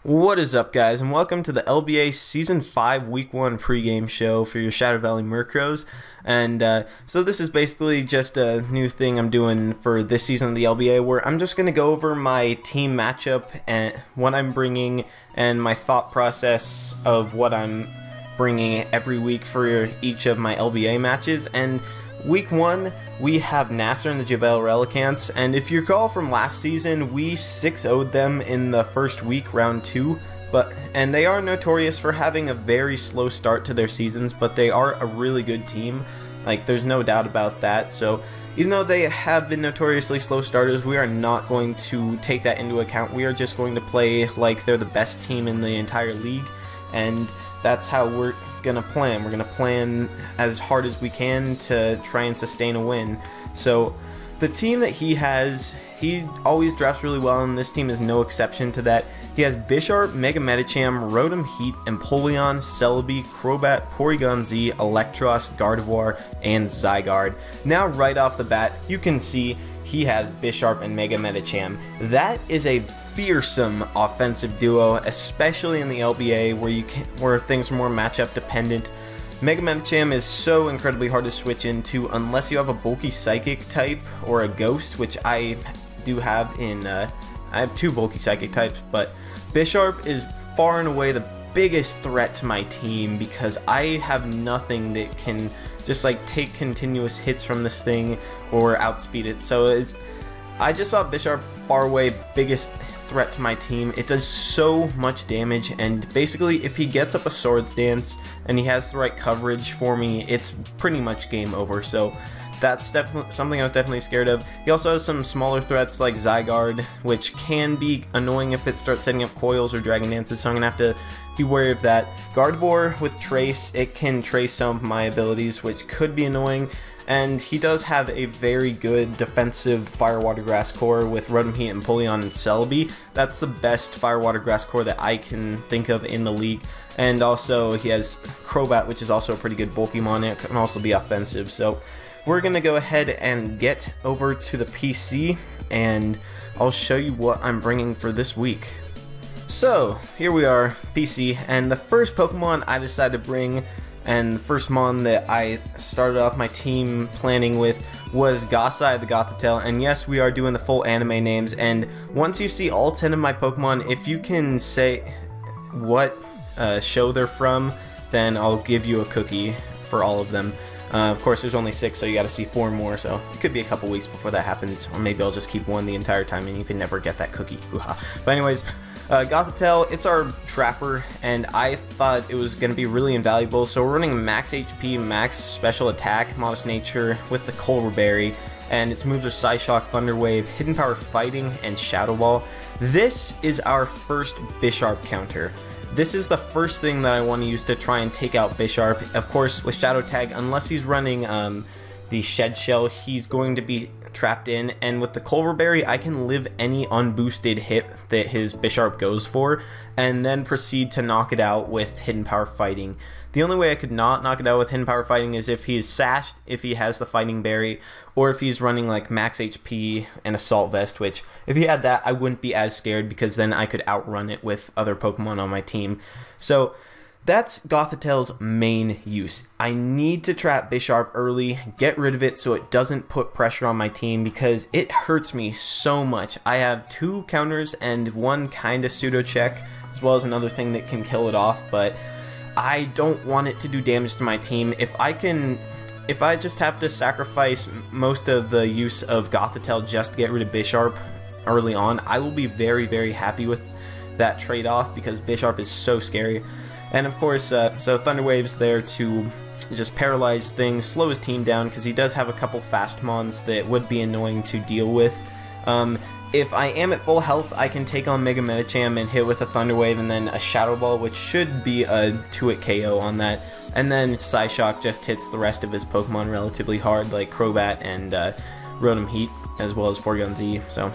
What is up, guys, and welcome to the LBA Season 5 Week 1 pregame show for your Shadow Valley Murkrows. And so this is basically just a new thing I'm doing for this season of the LBA, where I'm just going to go over my team matchup and what I'm bringing and my thought process of what I'm bringing every week for each of my LBA matches. And Week 1, we have Nasser and the Jubail Relicanths, and if you recall from last season, we 6-0'd them in the first week, round 2, and they are notorious for having a very slow start to their seasons, but they are a really good team. Like, there's no doubt about that. So even though they have been notoriously slow starters, we are not going to take that into account. We are just going to play like they're the best team in the entire league, and that's how we're gonna plan. We're gonna plan as hard as we can to try and sustain a win. So the team that he has, he always drafts really well, and this team is no exception to that. He has Bisharp, Mega Medicham, Rotom Heat, Empoleon, Celebi, Crobat, Porygon Z, Electros, Gardevoir, and Zygarde. Now right off the bat, you can see he has Bisharp and Mega Medicham. That is a fearsome offensive duo, especially in the LBA where things are more matchup dependent. Mega Medicham is so incredibly hard to switch into unless you have a bulky psychic type or a ghost, which I do have in I have 2 bulky psychic types, but Bisharp is far and away the biggest threat to my team because I have nothing that can just like take continuous hits from this thing or outspeed it. So I just saw Bisharp far away biggest threat to my team. It does so much damage, and basically if he gets up a Swords Dance and he has the right coverage for me, it's pretty much game over. So that's definitely something I was definitely scared of. He also has some smaller threats like Zygarde, which can be annoying if it starts setting up coils or Dragon Dances, so I'm gonna have to be wary of that. Gardevoir with Trace, it can trace some of my abilities, which could be annoying. And he does have a very good defensive Fire Water Grass core with Rotom Heat, Empoleon, and Celebi. That's the best Fire Water Grass core that I can think of in the league. And also he has Crobat, which is also a pretty good Pokemon. It can also be offensive. So we're going to go ahead and get over to the PC, and I'll show you what I'm bringing for this week. So here we are, PC, and the first Pokemon I decided to bring, and the first mon that I started off my team planning with, was Gothai the Gothitelle. And yes, we are doing the full anime names, and once you see all 10 of my Pokemon, if you can say what show they're from, then I'll give you a cookie for all of them. Of course, there's only 6, so you gotta see 4 more, so it could be a couple weeks before that happens, or maybe I'll just keep 1 the entire time and you can never get that cookie. But anyways, Gothitelle, it's our Trapper, and I thought it was going to be really invaluable, so we're running max HP, max special attack, Modest Nature with the Colbur Berry, and its moves are Psyshock, Thunder Wave, Hidden Power Fighting, and Shadow Ball. This is our first Bisharp counter. This is the first thing that I want to use to try and take out Bisharp. Of course, with Shadow Tag, unless he's running the Shed Shell, he's going to be trapped in, and with the Colbur Berry, I can live any unboosted hit that his Bisharp goes for, and then proceed to knock it out with Hidden Power Fighting. The only way I could not knock it out with Hidden Power Fighting is if he is sashed, if he has the Fighting Berry, or if he's running like max HP and Assault Vest, which if he had that, I wouldn't be as scared because then I could outrun it with other Pokemon on my team. So that's Gothitelle's main use. I need to trap Bisharp early, get rid of it so it doesn't put pressure on my team because it hurts me so much. I have 2 counters and 1 kind of pseudo check, as well as another thing that can kill it off, but I don't want it to do damage to my team. If I just have to sacrifice most of the use of Gothitelle just to get rid of Bisharp early on, I will be very, very happy with that trade-off because Bisharp is so scary. And of course, so Thunder Wave's there to just paralyze things, slow his team down, because he does have a couple fast mons that would be annoying to deal with. If I am at full health, I can take on Mega Medicham and hit with a Thunder Wave and then a Shadow Ball, which should be a 2-hit KO on that. And then Psyshock just hits the rest of his Pokemon relatively hard, like Crobat and Rotom Heat, as well as Porygon Z. So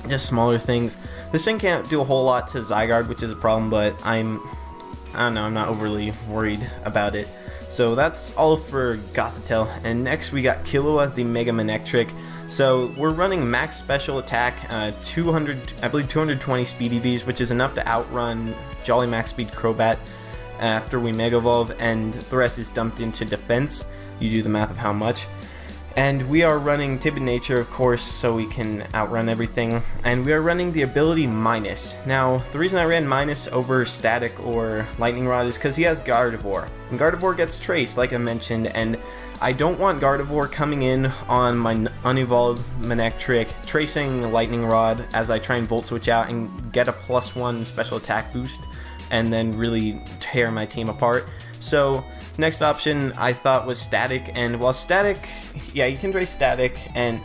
just smaller things. This thing can't do a whole lot to Zygarde, which is a problem, but I don't know, I'm not overly worried about it. So that's all for Gothitelle, and next we got Killua, the Mega Manectric. So we're running max special attack, 220 speed EVs, which is enough to outrun Jolly Max Speed Crobat after we Mega Evolve, and the rest is dumped into defense. You do the math of how much. And we are running Timid Nature, of course, so we can outrun everything. And we are running the ability Minus. Now, the reason I ran Minus over Static or Lightning Rod is because he has Gardevoir. And Gardevoir gets Trace, like I mentioned, and I don't want Gardevoir coming in on my unevolved Manectric, tracing Lightning Rod as I try and Volt Switch out and get a +1 special attack boost, and then really tear my team apart. So next option I thought was Static, and while Static, yeah, you can trace Static, and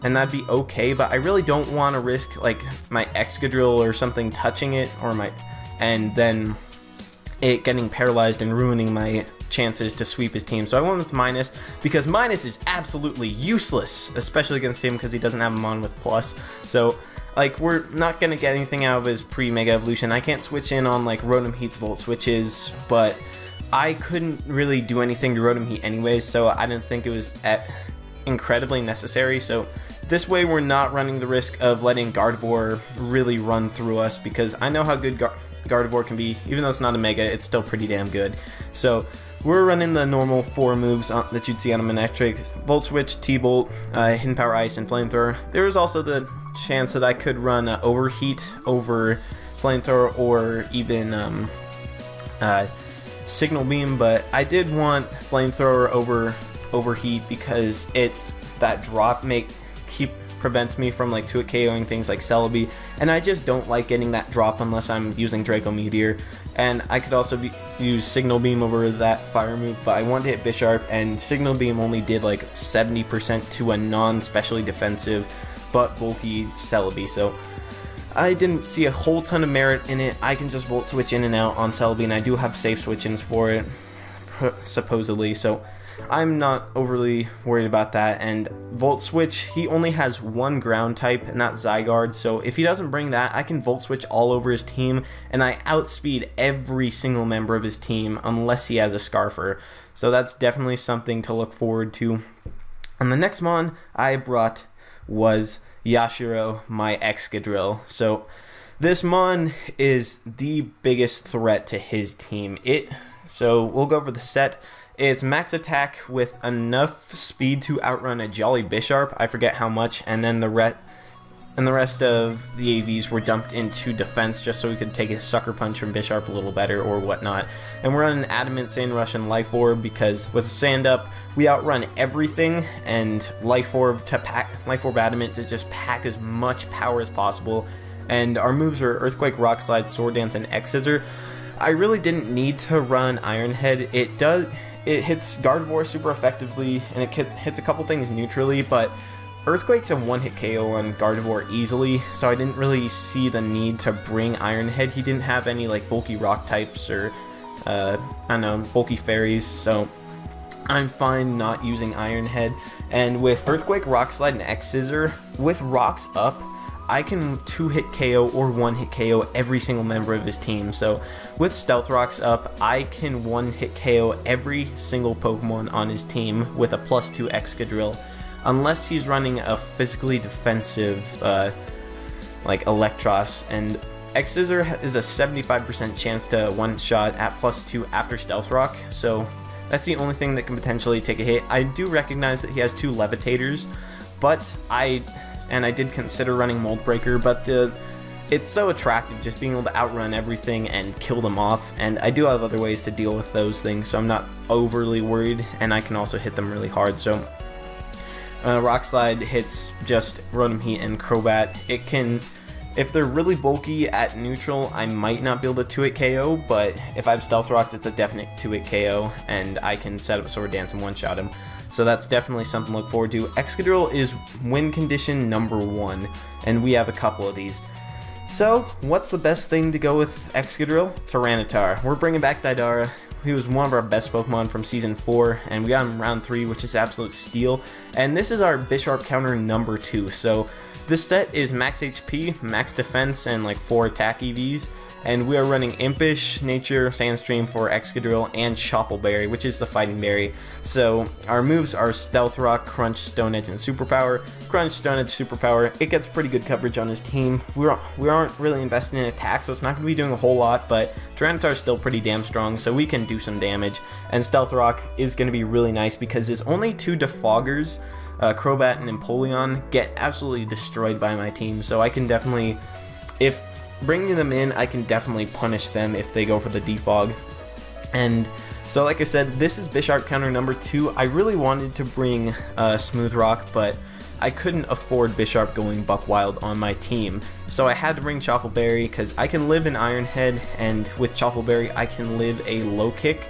that'd be okay, but I really don't want to risk like my Excadrill or something touching it, or and then it getting paralyzed and ruining my chances to sweep his team. So I went with Minus because Minus is absolutely useless, especially against him because he doesn't have him on with Plus. So like, we're not gonna get anything out of his pre-Mega Evolution. I can't switch in on like Rotom Heat's Volt Switches, but I couldn't really do anything to Rotom Heat anyways, so I didn't think it was incredibly necessary. So this way we're not running the risk of letting Gardevoir really run through us, because I know how good Gardevoir can be. Even though it's not a Mega, it's still pretty damn good. So we're running the normal 4 moves that you'd see on a Manectric: Volt Switch, T-Bolt, Hidden Power Ice, and Flamethrower. There is also the chance that I could run Overheat over Flamethrower, or even Signal Beam, but I did want Flamethrower over Overheat because it's that drop prevents me from like 2-hit KOing things like Celebi, and I just don't like getting that drop unless I'm using Draco Meteor. And I could also use Signal Beam over that fire move, but I wanted to hit Bisharp, and Signal Beam only did like 70% to a non-specially defensive but bulky Celebi, so I didn't see a whole ton of merit in it. I can just Volt Switch in and out on Celebi, and I do have safe switch-ins for it, supposedly, so I'm not overly worried about that. And Volt Switch, he only has 1 ground type, and that's Zygarde, so if he doesn't bring that, I can Volt Switch all over his team, and I outspeed every single member of his team unless he has a Scarfer. So that's definitely something to look forward to. And the next mon I brought was Yashiro, my Excadrill. So this mon is the biggest threat to his team. So we'll go over the set. It's max attack with enough speed to outrun a Jolly Bisharp. I forget how much, and then the rest of the AVs were dumped into defense just so we could take a Sucker Punch from Bisharp a little better or whatnot. And we're running Adamant, Sand Rush, and Life Orb because with Sand Up, we outrun everything, and Life Orb Adamant to just pack as much power as possible. And our moves are Earthquake, Rock Slide, Sword Dance, and X Scissor. I really didn't need to run Iron Head. It hits Gardevoir super effectively, and it hits a couple things neutrally, but Earthquake's a 1-hit KO on Gardevoir easily, so I didn't really see the need to bring Iron Head. He didn't have any like bulky rock types or I don't know, bulky fairies, so I'm fine not using Iron Head. And with Earthquake, Rock Slide, and X Scissor, with Rocks up, I can 2-hit KO or 1-hit KO every single member of his team. So with Stealth Rocks up, I can 1-hit KO every single Pokemon on his team with a +2 Excadrill, unless he's running a physically defensive like Electros. And X Scissor is a 75% chance to one-shot at +2 after Stealth Rock, so that's the only thing that can potentially take a hit. I do recognize that he has 2 Levitators, but I did consider running Mold Breaker, but it's so attractive just being able to outrun everything and kill them off, and I do have other ways to deal with those things, so I'm not overly worried, and I can also hit them really hard. So Rock Slide hits just Rotom Heat and Crobat. It can, if they're really bulky at neutral, I might not be able to 2-hit KO, but if I have Stealth Rocks, it's a definite 2-hit KO, and I can set up Sword Dance and one-shot him. So that's definitely something to look forward to. Excadrill is win condition #1, and we have a couple of these. So, what's the best thing to go with Excadrill? Tyranitar. We're bringing back Didara. He was one of our best Pokemon from Season 4, and we got him round 3, which is absolute steal. And this is our Bisharp counter #2, so this set is max HP, max defense, and like 4 attack EVs. and we are running Impish, Nature, Sandstream for Excadrill, and Choppleberry, which is the fighting berry. So our moves are Stealth Rock, Crunch, Stone Edge, and Superpower. Crunch, Stone Edge, Superpower. It gets pretty good coverage on his team. We aren't really investing in attack, so it's not going to be doing a whole lot, but Tyranitar is still pretty damn strong, so we can do some damage. And Stealth Rock is going to be really nice because his only two defoggers, Crobat and Empoleon, get absolutely destroyed by my team, so I can definitely, if bringing them in, I can definitely punish them if they go for the defog. And so like I said, this is Bisharp counter number 2. I really wanted to bring Smooth Rock, but I couldn't afford Bisharp going buck wild on my team, so I had to bring Choppleberry because I can live in Iron Head, and with Choppleberry I can live a low kick.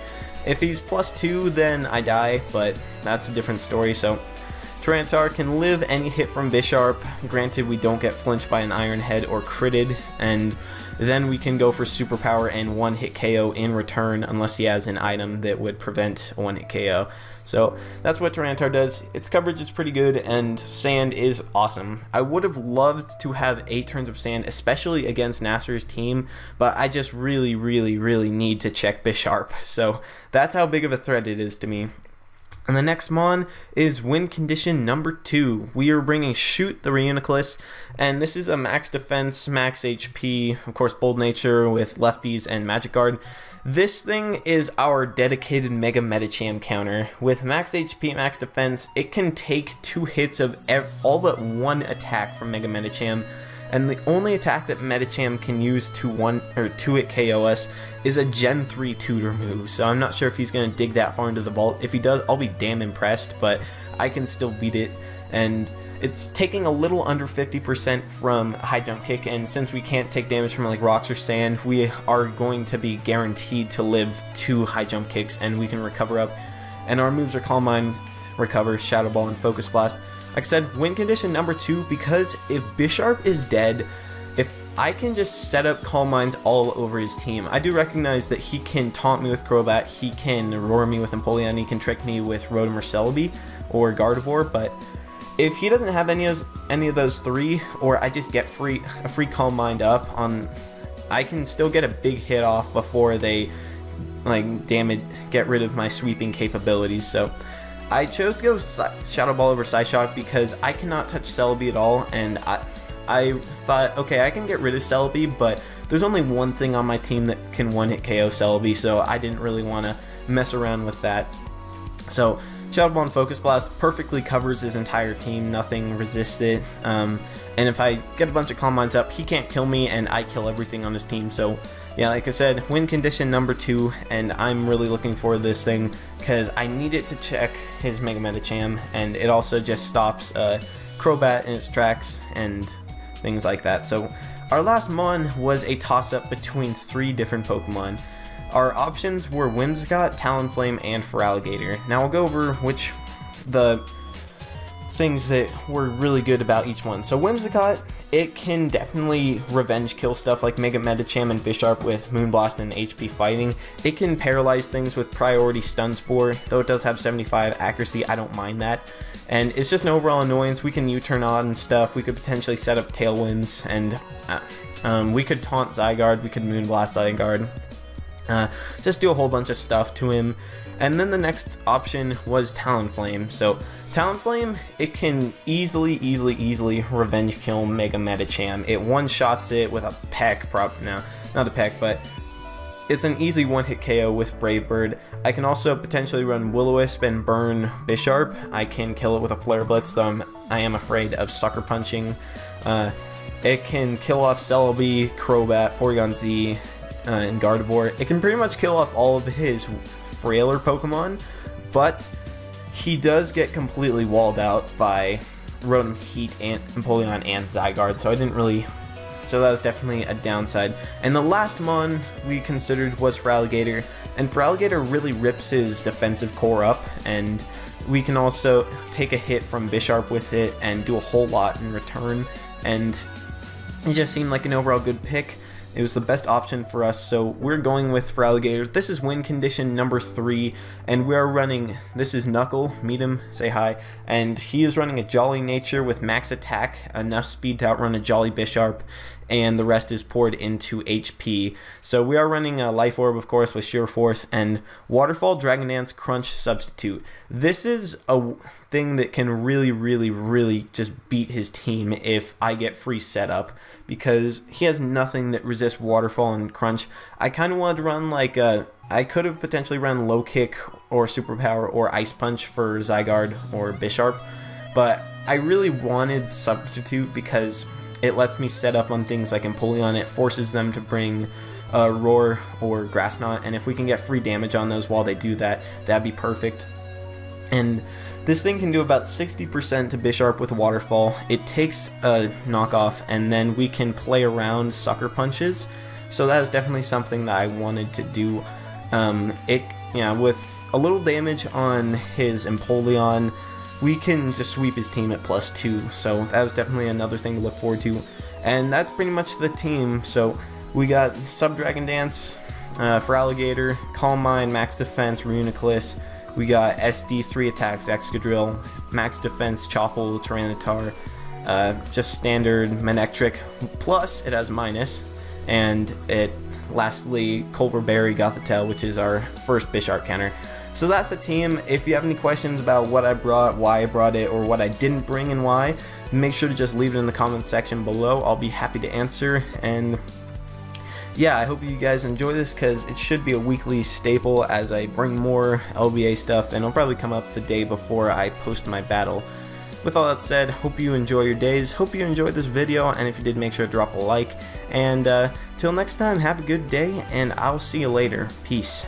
If he's +2, then I die, but that's a different story. So Tyranitar can live any hit from Bisharp, granted we don't get flinched by an Iron Head or critted, and then we can go for Superpower and one-hit KO in return unless he has an item that would prevent a one-hit KO. So that's what Tyranitar does. Its coverage is pretty good, and Sand is awesome. I would have loved to have 8 turns of Sand, especially against Nasser's team, but I just really need to check Bisharp. So that's how big of a threat it is to me. And the next mon is win condition number 2. We are bringing Shoot the Reuniclus, and this is a max defense, max HP, of course bold nature with lefties and magic guard. This thing is our dedicated Mega Medicham counter. With max HP, max defense, it can take 2 hits of all but 1 attack from Mega Medicham. And the only attack that Medicham can use to 2-hit KO us is a Gen 3 tutor move, so I'm not sure if he's going to dig that far into the vault. If he does, I'll be damn impressed, but I can still beat it, and it's taking a little under 50% from High Jump Kick, and since we can't take damage from like rocks or sand, we are going to be guaranteed to live 2 High Jump Kicks, and we can recover up, and our moves are Calm Mind, Recover, Shadow Ball, and Focus Blast. Like I said, win condition number 2, because if Bisharp is dead, if I can just set up Calm Minds all over his team. I do recognize that he can taunt me with Crobat, he can roar me with Empoleon, he can trick me with Rotom or Celebi or Gardevoir, but if he doesn't have any of those 3, or I just get a free Calm Mind up on, I can still get a big hit off before they like get rid of my sweeping capabilities. So I chose to go Shadow Ball over Psyshock because I cannot touch Celebi at all, and I thought, okay, I can get rid of Celebi, but there's only one thing on my team that can one-hit KO Celebi, so I didn't really want to mess around with that. So Shadow Ball and Focus Blast perfectly covers his entire team, nothing resists it, and if I get a bunch of Calm Minds up, he can't kill me, and I kill everything on his team. So yeah, like I said, win condition number 2, and I'm really looking forward to this thing because I need it to check his Mega Medicham, and it also just stops Crobat in its tracks and things like that. So our last mon was a toss-up between 3 different Pokemon. Our options were Whimsicott, Talonflame, and Feraligatr. Now I'll go over which the things that were really good about each one. So Whimsicott, it can definitely revenge kill stuff like Mega Medicham and Bisharp with Moonblast and HP fighting. It can paralyze things with Priority Stun Spore, though it does have 75 accuracy, I don't mind that. And it's just an overall annoyance. We can U-turn on and stuff, we could potentially set up Tailwinds, and we could taunt Zygarde, we could Moonblast Zygarde. Just do a whole bunch of stuff to him. And then the next option was Talonflame. So Talonflame, it can easily revenge kill Mega Medicham. It one-shots it with a peck, no, not a peck, but it's an easy one-hit KO with Brave Bird. I can also potentially run Will-O-Wisp and burn Bisharp. I can kill it with a Flare Blitz, though I am afraid of Sucker Punching. It can kill off Celebi, Crobat, Porygon Z, and Gardevoir. It can pretty much kill off all of his frailer Pokemon, but he does get completely walled out by Rotom, Heat, and Empoleon and Zygarde, so that was definitely a downside. And the last mon we considered was Feraligatr, and Feraligatr really rips his defensive core up, and we can also take a hit from Bisharp with it and do a whole lot in return, and it just seemed like an overall good pick. It was the best option for us, so we're going with Feraligatr. This is win condition number 3, and we're running, this is Knuckle, meet him, say hi, and he is running a Jolly Nature with max attack, enough speed to outrun a Jolly Bisharp, and the rest is poured into HP. So we are running a Life Orb, of course, with Sheer Force and Waterfall, Dragon Dance, Crunch, Substitute. This is a thing that can really just beat his team if I get free setup, because he has nothing that resists Waterfall and Crunch. I kind of wanted to run like I could have potentially run Low Kick or Superpower or Ice Punch for Zygarde or Bisharp, but I really wanted Substitute because it lets me set up on things like Empoleon. It forces them to bring Roar or Grass Knot, and if we can get free damage on those while they do that, that'd be perfect. And this thing can do about 60% to Bisharp with Waterfall. It takes a knockoff, and then we can play around Sucker Punches. So that is definitely something that I wanted to do. With a little damage on his Empoleon, we can just sweep his team at +2. So that was definitely another thing to look forward to. And that's pretty much the team. So we got Sub Dragon Dance for Alligator, Calm Mind, Max Defense, Reuniclus. We got SD 3 attacks, Excadrill, Max Defense, Chople, Tyranitar, just standard Manectric, plus it has minus, and it lastly Colbur Berry, Gothitelle, which is our first Bisharp counter. So that's a team. If you have any questions about what I brought, why I brought it, or what I didn't bring and why, make sure to just leave it in the comment section below. I'll be happy to answer. And yeah, I hope you guys enjoy this, because it should be a weekly staple as I bring more LBA stuff, and it'll probably come up the day before I post my battle. With all that said, hope you enjoy your days, hope you enjoyed this video, and if you did, make sure to drop a like, and till next time, have a good day, and I'll see you later. Peace.